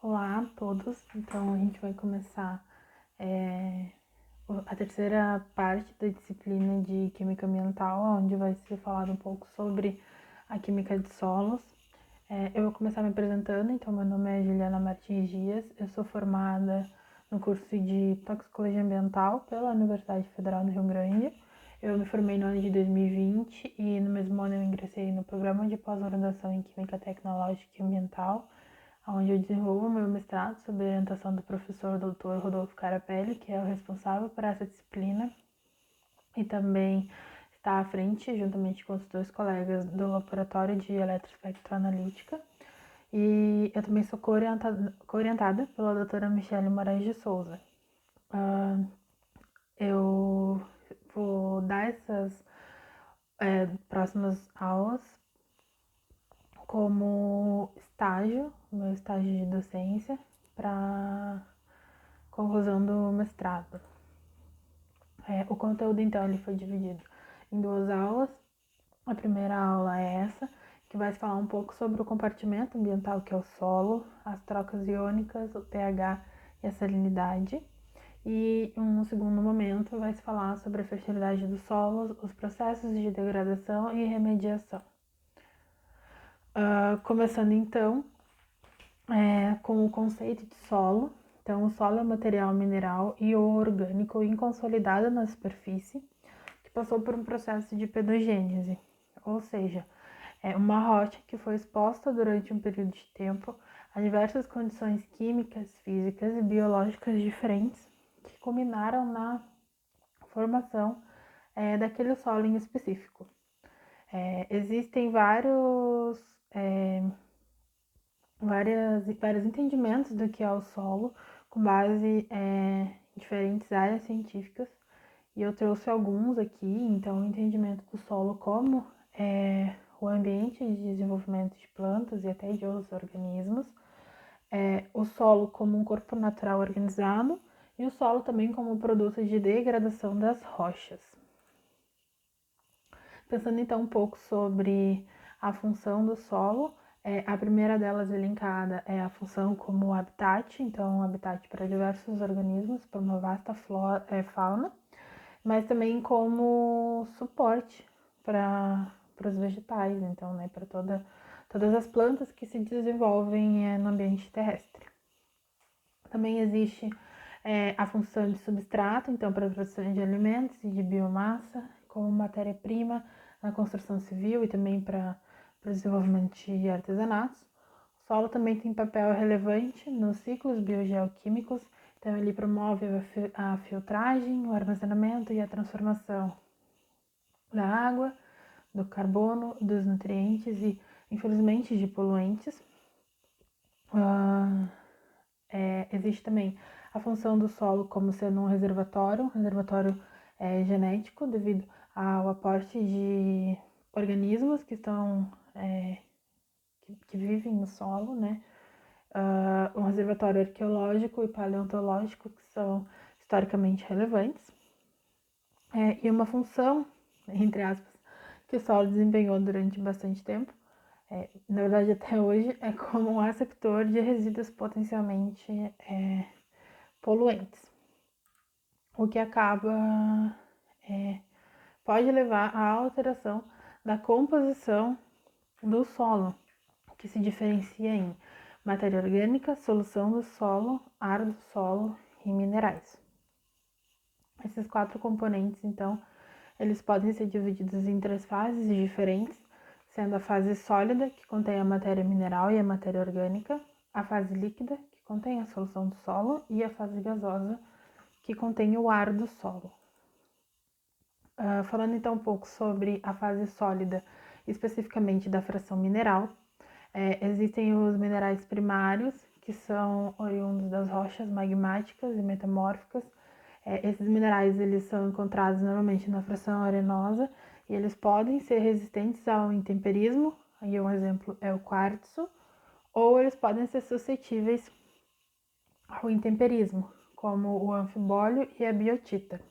Olá a todos, então a gente vai começar a terceira parte da disciplina de Química Ambiental, onde vai ser falado um pouco sobre a química de solos. Eu vou começar me apresentando, então meu nome é Juliana Martins Dias, eu sou formada no curso de Toxicologia Ambiental pela Universidade Federal do Rio Grande. Eu me formei no ano de 2020 e no mesmo ano eu ingressei no programa de pós-graduação em Química Tecnológica e Ambiental, onde eu desenvolvo meu mestrado sob orientação do professor Dr. Rodolfo Carapelli, que é o responsável por essa disciplina, e também está à frente, juntamente com os dois colegas, do Laboratório de Eletroespectroanalítica. E eu também sou co-orientada pela doutora Michele Moraes de Souza. Eu vou dar essas próximas aulas como estágio, meu estágio de docência, para conclusão do mestrado. O conteúdo, então, ele foi dividido em duas aulas. A primeira aula é essa, que vai falar um pouco sobre o compartimento ambiental, que é o solo, as trocas iônicas, o pH e a salinidade. E um segundo momento vai se falar sobre a fertilidade do solo, os processos de degradação e remediação. Começando então com o conceito de solo. Então, o solo é um material mineral e ou orgânico inconsolidado na superfície que passou por um processo de pedogênese, ou seja, é uma rocha que foi exposta durante um período de tempo a diversas condições químicas, físicas e biológicas diferentes que culminaram na formação daquele solo em específico. Existem vários entendimentos do que é o solo, com base em diferentes áreas científicas, e eu trouxe alguns aqui. Então, o entendimento do solo como o ambiente de desenvolvimento de plantas e até de outros organismos, o solo como um corpo natural organizado e o solo também como produto de degradação das rochas. Pensando então um pouco sobre a função do solo, a primeira delas elencada é a função como habitat, então habitat para diversos organismos, para uma vasta fauna, mas também como suporte para os vegetais, então, né, para todas as plantas que se desenvolvem no ambiente terrestre. Também existe a função de substrato, então, para a produção de alimentos e de biomassa, como matéria-prima na construção civil e também para o desenvolvimento de artesanatos. O solo também tem papel relevante nos ciclos biogeoquímicos, então ele promove a filtragem, o armazenamento e a transformação da água, do carbono, dos nutrientes e, infelizmente, de poluentes. Existe também a função do solo como sendo um reservatório genético, devido ao aporte de organismos que estão que vivem no solo, né? Um reservatório arqueológico e paleontológico, que são historicamente relevantes. E uma função, entre aspas, que o solo desempenhou durante bastante tempo, na verdade até hoje, é como um receptor de resíduos potencialmente poluentes, o que pode levar à alteração da composição do solo, que se diferencia em matéria orgânica, solução do solo, ar do solo e minerais. Esses 4 componentes, então, eles podem ser divididos em 3 fases diferentes, sendo a fase sólida, que contém a matéria mineral e a matéria orgânica, a fase líquida, que contém a solução do solo, e a fase gasosa, que contém o ar do solo. Falando então um pouco sobre a fase sólida, especificamente da fração mineral, existem os minerais primários, que são oriundos das rochas magmáticas e metamórficas. Esses minerais eles são encontrados normalmente na fração arenosa e eles podem ser resistentes ao intemperismo, aí um exemplo é o quartzo, ou eles podem ser suscetíveis ao intemperismo, como o anfibólio e a biotita.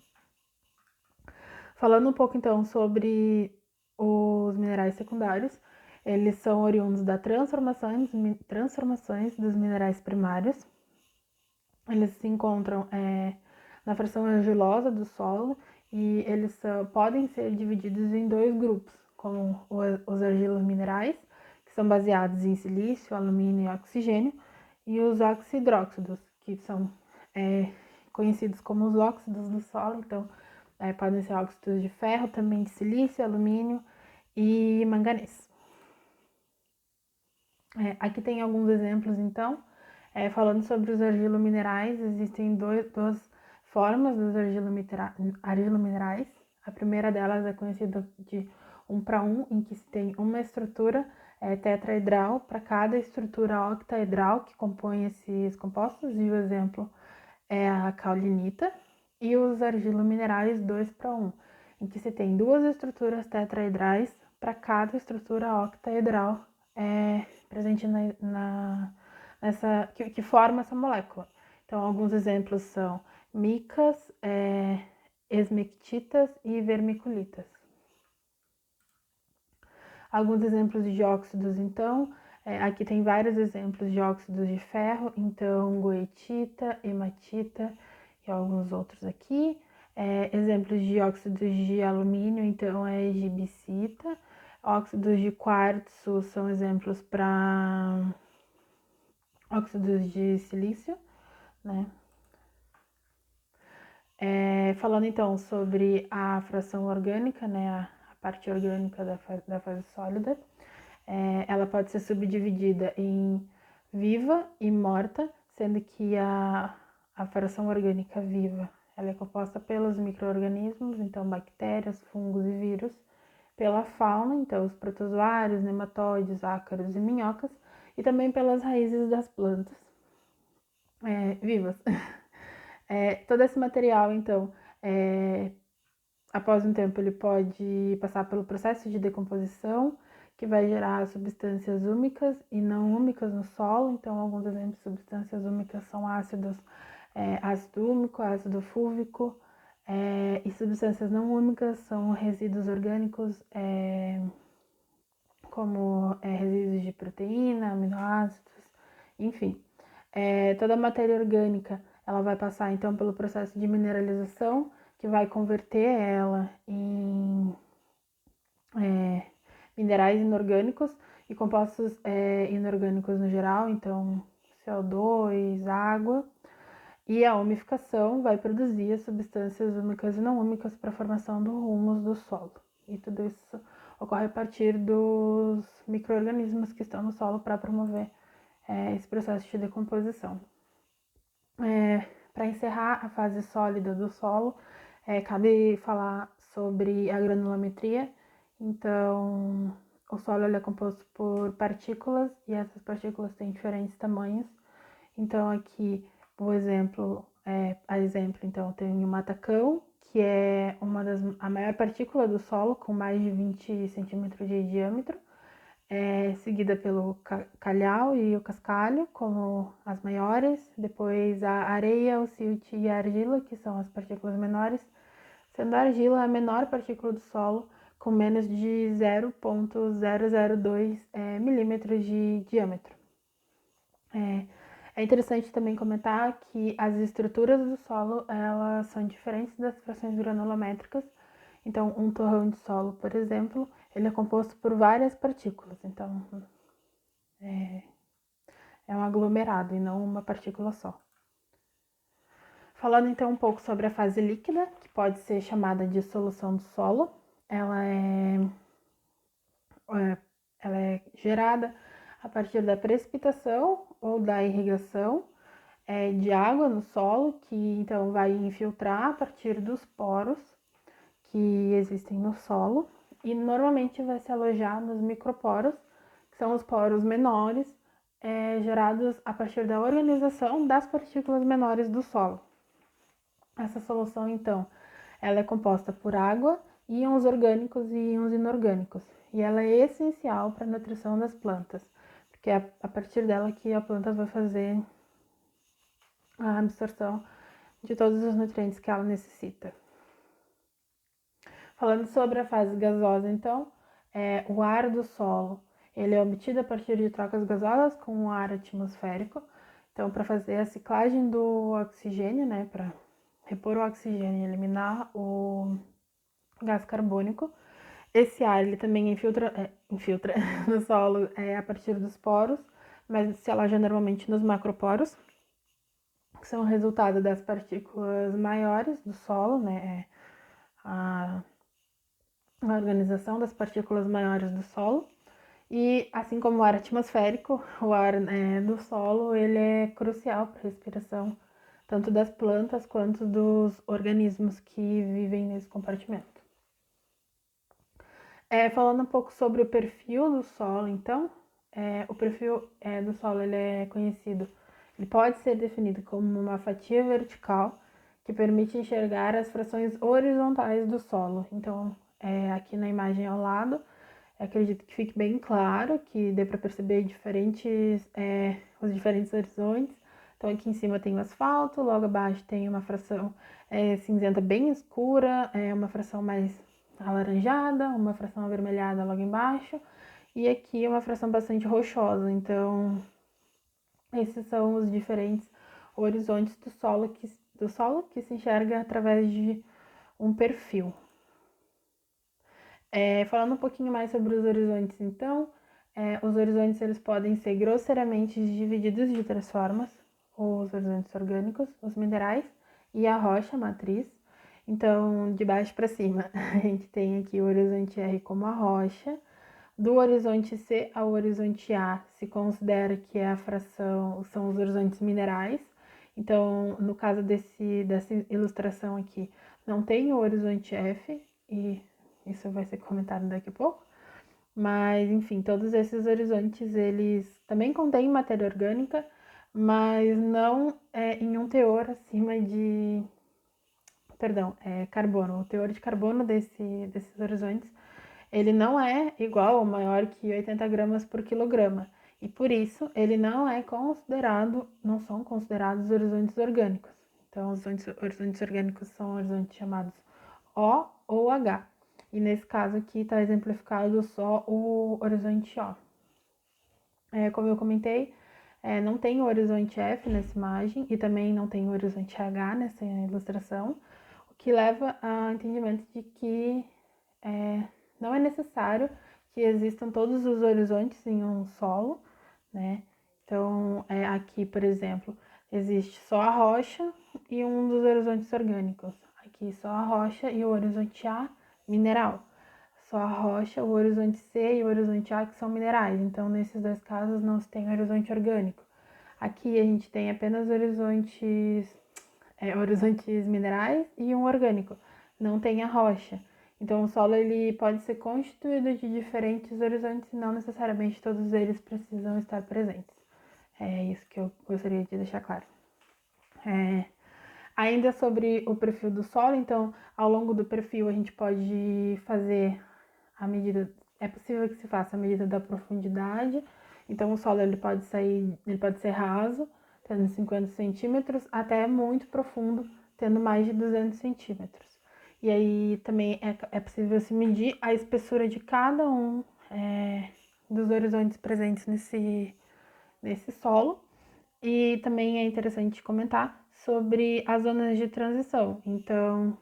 Falando um pouco então sobre os minerais secundários, Eles são oriundos da transformações dos minerais primários. Eles se encontram na fração argilosa do solo e eles podem ser divididos em dois grupos, como os argilominerais, que são baseados em silício, alumínio e oxigênio, e os oxidróxidos, que são conhecidos como os óxidos do solo. Então, podem ser óxidos de ferro, também de silício, alumínio e manganês. Aqui tem alguns exemplos, então. Falando sobre os argilominerais, existem duas formas dos argilominerais. A primeira delas é conhecida de 1:1, em que se tem uma estrutura tetraedral para cada estrutura octaedral que compõe esses compostos, e o exemplo é a caulinita. E os argilominerais 2:1, em que se tem duas estruturas tetraedrais para cada estrutura octaedral presente nessa que forma essa molécula. Então, alguns exemplos são micas, esmectitas e vermiculitas. Alguns exemplos de óxidos, então, aqui tem vários exemplos de óxidos de ferro, então goetita, hematita e alguns outros aqui. Exemplos de óxidos de alumínio, então é gibicita. Óxidos de quartzo são exemplos para óxidos de silício, né? Falando então sobre a fração orgânica, né, a parte orgânica da fase sólida, ela pode ser subdividida em viva e morta, sendo que a fração orgânica viva ela é composta pelos micro-organismos, então bactérias, fungos e vírus, pela fauna, então os protozoários, nematóides, ácaros e minhocas, e também pelas raízes das plantas vivas. Todo esse material, então, após um tempo, ele pode passar pelo processo de decomposição, que vai gerar substâncias úmicas e não úmicas no solo. Então, alguns exemplos de substâncias úmicas são ácidos, ácido úmico, ácido fúlvico, e substâncias não úmicas são resíduos orgânicos, como resíduos de proteína, aminoácidos, enfim. Toda a matéria orgânica ela vai passar então pelo processo de mineralização, que vai converter ela em minerais inorgânicos e compostos inorgânicos no geral, então CO2, água, e a umificação vai produzir as substâncias úmicas e não úmicas para a formação do humus do solo. E tudo isso ocorre a partir dos micro-organismos que estão no solo para promover esse processo de decomposição. Para encerrar a fase sólida do solo, cabe falar sobre a granulometria. Então, o solo é composto por partículas e essas partículas têm diferentes tamanhos. Então, aqui o exemplo, então, tem o matacão, que é a maior partícula do solo, com mais de 20 centímetros de diâmetro, seguida pelo calhau e o cascalho, como as maiores, depois a areia, o silt e a argila, que são as partículas menores, sendo a argila a menor partícula do solo, com menos de 0,002 milímetros de diâmetro. É interessante também comentar que as estruturas do solo elas são diferentes das frações granulométricas. Então, um torrão de solo, por exemplo, ele é composto por várias partículas. Então, é um aglomerado e não uma partícula só. Falando então um pouco sobre a fase líquida, que pode ser chamada de solução do solo, ela é gerada a partir da precipitação ou da irrigação de água no solo, que então vai infiltrar a partir dos poros que existem no solo e normalmente vai se alojar nos microporos, que são os poros menores gerados a partir da organização das partículas menores do solo. Essa solução, então, ela é composta por água, íons orgânicos e íons inorgânicos, e ela é essencial para a nutrição das plantas, porque é a partir dela que a planta vai fazer a absorção de todos os nutrientes que ela necessita. Falando sobre a fase gasosa, então, o ar do solo, Ele é obtido a partir de trocas gasosas com o ar atmosférico. Então, para fazer a ciclagem do oxigênio, né, para repor o oxigênio e eliminar o gás carbônico, esse ar ele também infiltra no solo a partir dos poros, mas se aloja normalmente nos macroporos, que são o resultado das partículas maiores do solo, né? A organização das partículas maiores do solo. E assim como o ar atmosférico, o ar do solo ele é crucial para a respiração, tanto das plantas quanto dos organismos que vivem nesse compartimento. Falando um pouco sobre o perfil do solo, então, o perfil do solo ele é conhecido, ele pode ser definido como uma fatia vertical que permite enxergar as frações horizontais do solo. Então, aqui na imagem ao lado, acredito que fique bem claro, que dê para perceber os diferentes horizontes. Então, aqui em cima tem o asfalto, logo abaixo tem uma fração cinzenta bem escura, uma fração mais alaranjada, uma fração avermelhada logo embaixo, e aqui uma fração bastante rochosa. Então, esses são os diferentes horizontes do solo que se enxerga através de um perfil. Falando um pouquinho mais sobre os horizontes, então, os horizontes eles podem ser grosseiramente divididos de três formas: os horizontes orgânicos, os minerais e a rocha matriz. Então, de baixo para cima, a gente tem aqui o horizonte R como a rocha. Do horizonte C ao horizonte A se considera que são os horizontes minerais. Então, no caso dessa ilustração aqui, não tem o horizonte F, e isso vai ser comentado daqui a pouco. Mas, enfim, todos esses horizontes, eles também contêm matéria orgânica, mas não em um teor acima de carbono. O teor de carbono desses horizontes, ele não é igual ou maior que 80 gramas por quilograma. E por isso, ele não são considerados horizontes orgânicos. Então, os horizontes orgânicos são horizontes chamados O ou H. E nesse caso aqui está exemplificado só o horizonte O. Como eu comentei, não tem o horizonte F nessa imagem e também não tem o horizonte H nessa ilustração, o que leva ao entendimento de que não é necessário que existam todos os horizontes em um solo, né? Então, aqui, por exemplo, existe só a rocha e um dos horizontes orgânicos. Aqui só a rocha e o horizonte A, mineral. Só a rocha, o horizonte C e o horizonte A que são minerais. Então, nesses dois casos, não se tem horizonte orgânico. Aqui a gente tem apenas horizontes minerais e um orgânico. Não tem a rocha. Então, o solo ele pode ser constituído de diferentes horizontes e não necessariamente todos eles precisam estar presentes. É isso que eu gostaria de deixar claro. Ainda sobre o perfil do solo, então, ao longo do perfil a gente pode fazer é possível que se faça a medida da profundidade. Então, o solo ele pode ser raso, tendo 50 centímetros, até muito profundo, tendo mais de 200 centímetros. E aí também é possível se medir a espessura de cada um dos horizontes presentes nesse solo. E também é interessante comentar sobre as zonas de transição. Então,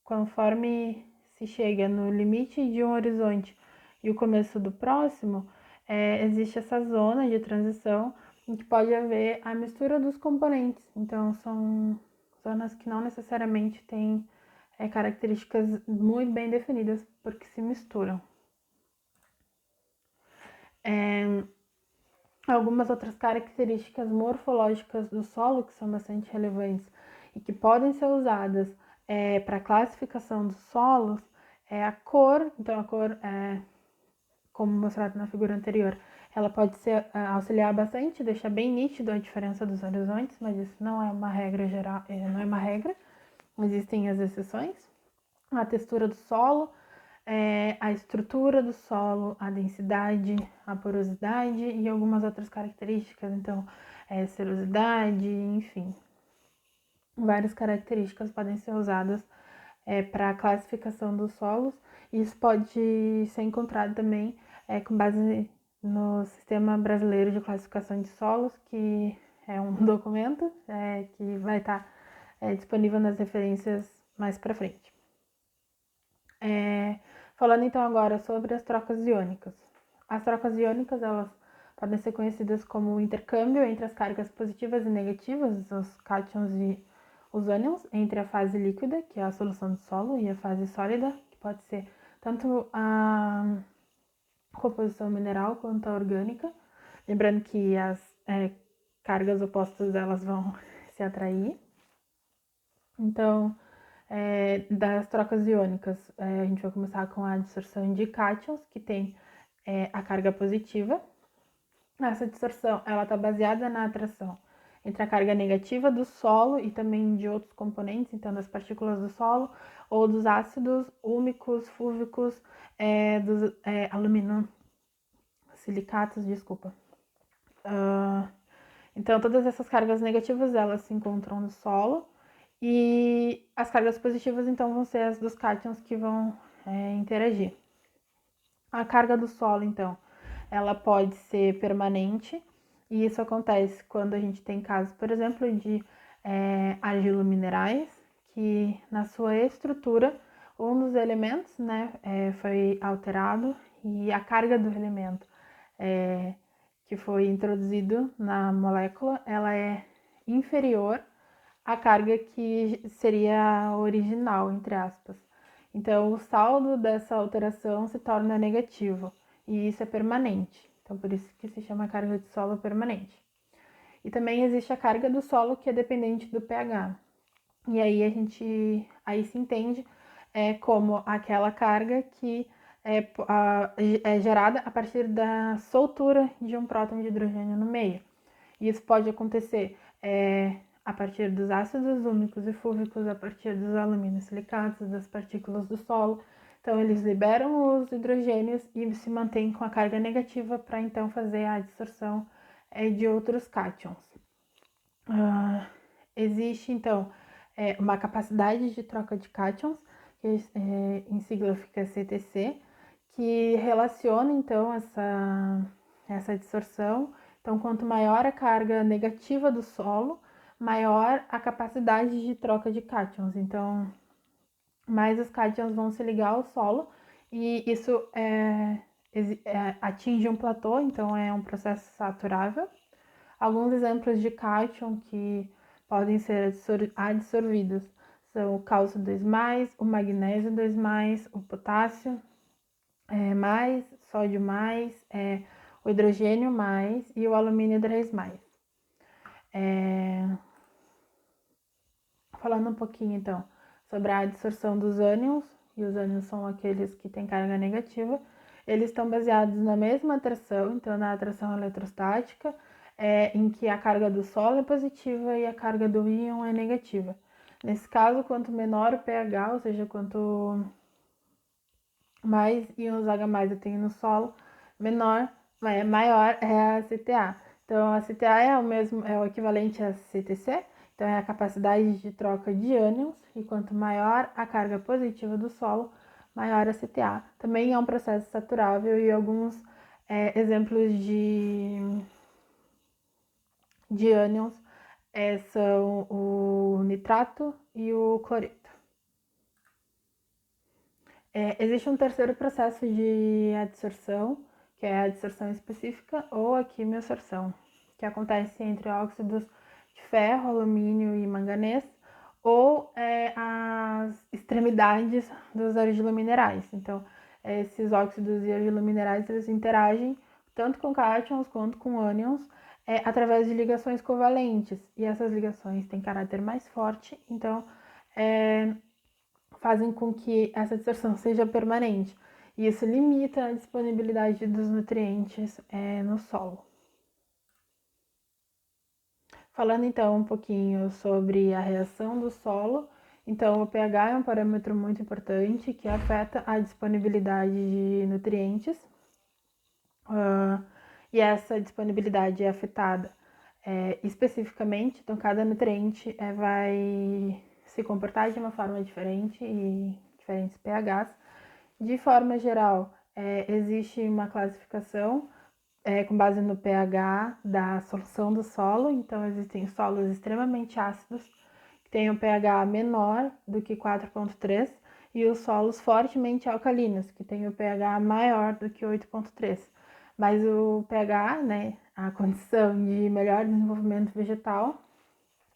conforme se chega no limite de um horizonte e o começo do próximo, existe essa zona de transição em que pode haver a mistura dos componentes. Então, são zonas que não necessariamente têm características muito bem definidas, porque se misturam. Algumas outras características morfológicas do solo que são bastante relevantes e que podem ser usadas para a classificação dos solos é a cor. Então, a cor, como mostrado na figura anterior, ela pode auxiliar bastante, deixar bem nítido a diferença dos horizontes, mas isso não é uma regra geral, não é uma regra, existem as exceções. A textura do solo, a estrutura do solo, a densidade, a porosidade e algumas outras características, então, serosidade, enfim. Várias características podem ser usadas para a classificação dos solos, e isso pode ser encontrado também com base no Sistema Brasileiro de Classificação de Solos, que é um documento que vai estar disponível nas referências mais para frente. Falando então agora sobre as trocas iônicas. As trocas iônicas, elas podem ser conhecidas como o intercâmbio entre as cargas positivas e negativas, os cátions e os ânions, entre a fase líquida, que é a solução do solo, e a fase sólida, que pode ser tanto a composição mineral quanto a orgânica. Lembrando que as cargas opostas elas vão se atrair. Então, das trocas iônicas, a gente vai começar com a adsorção de cátions, que tem a carga positiva. Essa adsorção ela está baseada na atração entre a carga negativa do solo e também de outros componentes, então das partículas do solo, ou dos ácidos úmicos, fúvicos, dos aluminosilicatos, desculpa. Então, todas essas cargas negativas, elas se encontram no solo, e as cargas positivas, então, vão ser as dos cátions que vão interagir. A carga do solo, então, ela pode ser permanente, e isso acontece quando a gente tem casos, por exemplo, de argilominerais, que na sua estrutura, um dos elementos foi alterado, e a carga do elemento que foi introduzido na molécula, ela é inferior à carga que seria original, entre aspas. Então, o saldo dessa alteração se torna negativo, e isso é permanente. Então, por isso que se chama carga de solo permanente. E também existe a carga do solo, que é dependente do pH. E aí se entende como aquela carga que é gerada a partir da soltura de um próton de hidrogênio no meio. E isso pode acontecer a partir dos ácidos úmicos e fúvicos, a partir dos aluminosilicatos, das partículas do solo. Então, eles liberam os hidrogênios e se mantêm com a carga negativa para então fazer a adsorção de outros cátions. Existe, então, uma capacidade de troca de cátions, que em sigla fica CTC, que relaciona, então, essa adsorção. Então, quanto maior a carga negativa do solo, maior a capacidade de troca de cátions. Então, mais os cátions vão se ligar ao solo, e isso atinge um platô, então é um processo saturável. Alguns exemplos de cátion que podem ser adsorvidos são o cálcio 2+, o magnésio 2+, o potássio mais, sódio mais, o hidrogênio mais e o alumínio 3+. Falando um pouquinho, então, sobre a adsorção dos ânions, e os ânions são aqueles que têm carga negativa, eles estão baseados na mesma atração, então na atração eletrostática, em que a carga do solo é positiva e a carga do íon é negativa. Nesse caso, quanto menor o pH, ou seja, quanto mais íons H+ eu tenho no solo, maior é a CTA. Então, a CTA é o equivalente a CTC, então é a capacidade de troca de ânions, e quanto maior a carga positiva do solo, maior a CTA. Também é um processo saturável, e alguns exemplos de ânions são o nitrato e o cloreto. Existe um terceiro processo de adsorção, que é a adsorção específica ou a quimiorção, que acontece entre óxidos de ferro, alumínio e manganês, ou as extremidades dos argilominerais. Então, esses óxidos e argilominerais, eles interagem tanto com cátions quanto com ânions através de ligações covalentes, e essas ligações têm caráter mais forte, então fazem com que essa adsorção seja permanente, e isso limita a disponibilidade dos nutrientes no solo. Falando então um pouquinho sobre a reação do solo, então o pH é um parâmetro muito importante que afeta a disponibilidade de nutrientes, e essa disponibilidade é afetada especificamente, então cada nutriente vai se comportar de uma forma diferente e diferentes pHs. De forma geral, existe uma classificação com base no pH da solução do solo. Então, existem solos extremamente ácidos, que têm um pH menor do que 4,3, e os solos fortemente alcalinos, que têm o pH maior do que 8,3. Mas o pH, né, a condição de melhor desenvolvimento vegetal,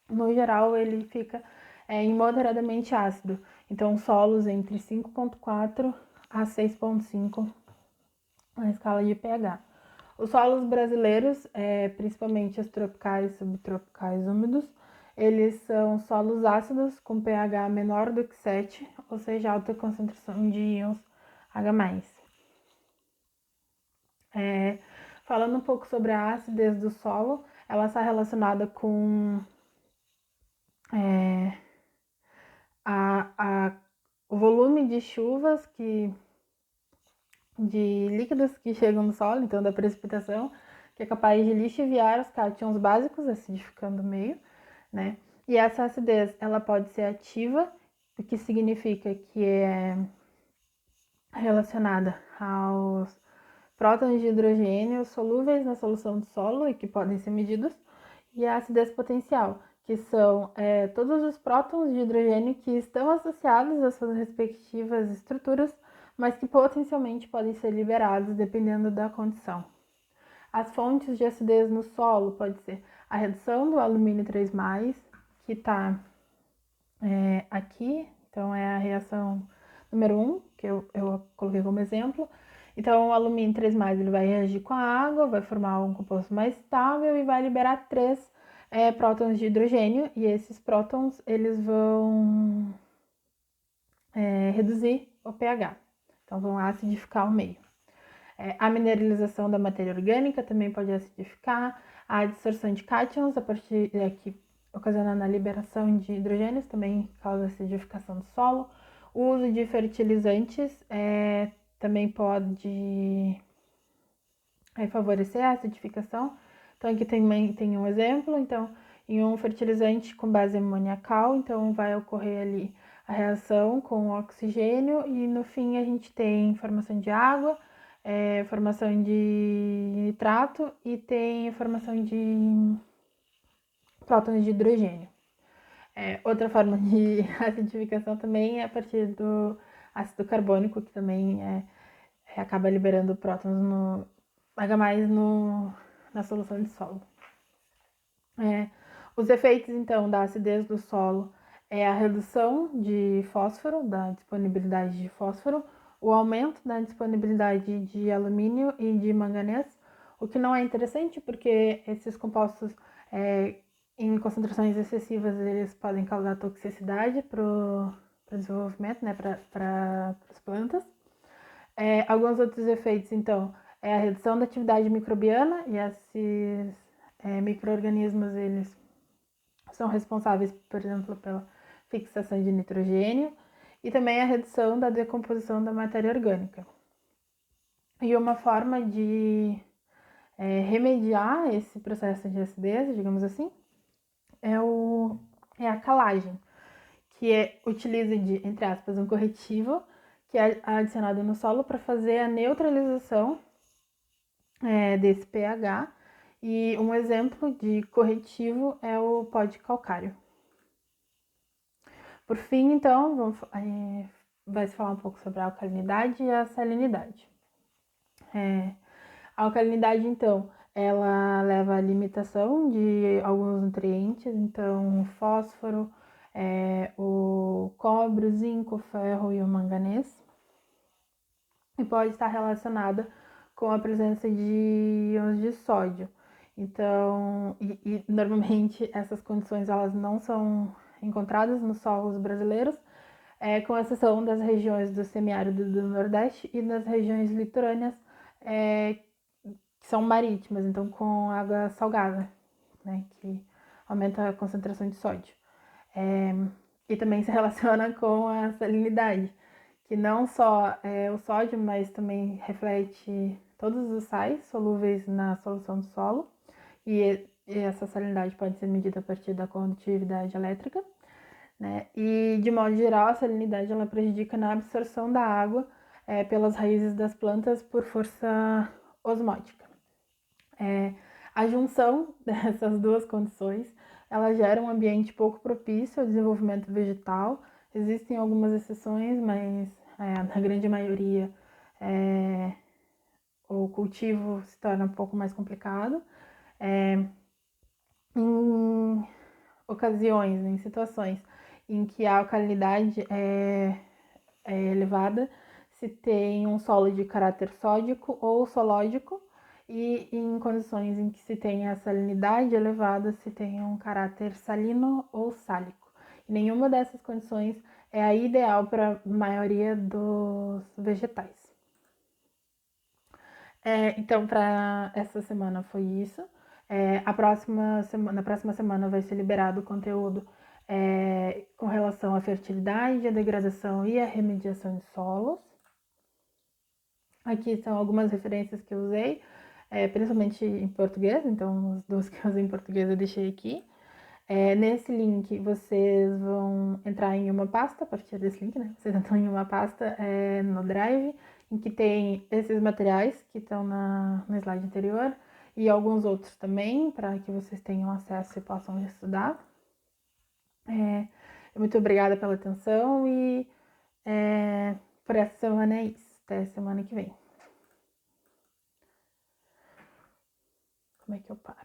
no geral, ele fica em moderadamente ácido. Então, solos entre 5,4 a 6,5 na escala de pH. Os solos brasileiros, principalmente os tropicais e subtropicais úmidos, eles são solos ácidos com pH menor do que 7, ou seja, alta concentração de íons H+. Falando um pouco sobre a acidez do solo, ela está relacionada com o volume de chuvas de líquidos que chegam no solo, então da precipitação, que é capaz de lixiviar os cátions básicos, acidificando o meio, né? E essa acidez, ela pode ser ativa, o que significa que é relacionada aos prótons de hidrogênio solúveis na solução do solo e que podem ser medidos, e a acidez potencial, que são todos os prótons de hidrogênio que estão associados às suas respectivas estruturas, mas que potencialmente podem ser liberados dependendo da condição. As fontes de acidez no solo pode ser a redução do alumínio 3+, que está aqui, então é a reação número 1, que eu coloquei como exemplo. Então, o alumínio 3+, ele vai reagir com a água, vai formar um composto mais estável e vai liberar 3 prótons de hidrogênio, e esses prótons, eles vão reduzir o pH, então vão acidificar o meio. A mineralização da matéria orgânica também pode acidificar, a distorção de cátions, a partir daqui, ocasionando a liberação de hidrogênios, também causa acidificação do solo. O uso de fertilizantes também pode favorecer a acidificação. Então, aqui também tem um exemplo. Então, em um fertilizante com base amoniacal, então vai ocorrer ali a reação com o oxigênio e no fim a gente tem formação de água, formação de nitrato e tem formação de prótons de hidrogênio. Outra forma de acidificação também é a partir do ácido carbônico, que também acaba liberando prótons no H+ na solução de solo. Os efeitos, então, da acidez do solo é a redução de fósforo, da disponibilidade de fósforo, o aumento da disponibilidade de alumínio e de manganês, o que não é interessante porque esses compostos em concentrações excessivas eles podem causar toxicidade para o desenvolvimento, né, para as plantas. Alguns outros efeitos, então, é a redução da atividade microbiana, e esses micro-organismos, eles são responsáveis, por exemplo, pela fixação de nitrogênio, e também a redução da decomposição da matéria orgânica. E uma forma de remediar esse processo de acidez, digamos assim, é a calagem, que utiliza de, entre aspas, um corretivo que é adicionado no solo para fazer a neutralização desse pH, e um exemplo de corretivo é o pó de calcário. Por fim, então, vai se falar um pouco sobre a alcalinidade e a salinidade. A alcalinidade, então, ela leva à limitação de alguns nutrientes, então o fósforo, o cobre, o zinco, o ferro e o manganês, e pode estar relacionada com a presença de íons de sódio. Então, e normalmente essas condições elas não são encontradas nos solos brasileiros, com exceção das regiões do semiárido do Nordeste e das regiões litorâneas, que são marítimas, então com água salgada, né, que aumenta a concentração de sódio. E também se relaciona com a salinidade, que não só o sódio, mas também reflete todos os sais solúveis na solução do solo, e essa salinidade pode ser medida a partir da condutividade elétrica, né? E, de modo geral, a salinidade ela prejudica na absorção da água pelas raízes das plantas por força osmótica. A junção dessas duas condições, ela gera um ambiente pouco propício ao desenvolvimento vegetal. Existem algumas exceções, mas na grande maioria o cultivo se torna um pouco mais complicado. Em ocasiões, em situações em que a alcalinidade é elevada, se tem um solo de caráter sódico ou solódico, e em condições em que se tem a salinidade elevada, se tem um caráter salino ou sálico. E nenhuma dessas condições é a ideal para a maioria dos vegetais. Então, para essa semana foi isso. Na próxima semana vai ser liberado o conteúdo com relação à fertilidade, a degradação e a remediação de solos. Aqui são algumas referências que eu usei, principalmente em português, então as duas que eu usei em português eu deixei aqui. Nesse link vocês vão entrar em uma pasta, a partir desse link, né? Vocês entram em uma pasta no Drive, em que tem esses materiais que estão no slide anterior e alguns outros também, para que vocês tenham acesso e possam estudar. Muito obrigada pela atenção e por essa semana é isso. Até semana que vem. Como é que eu paro?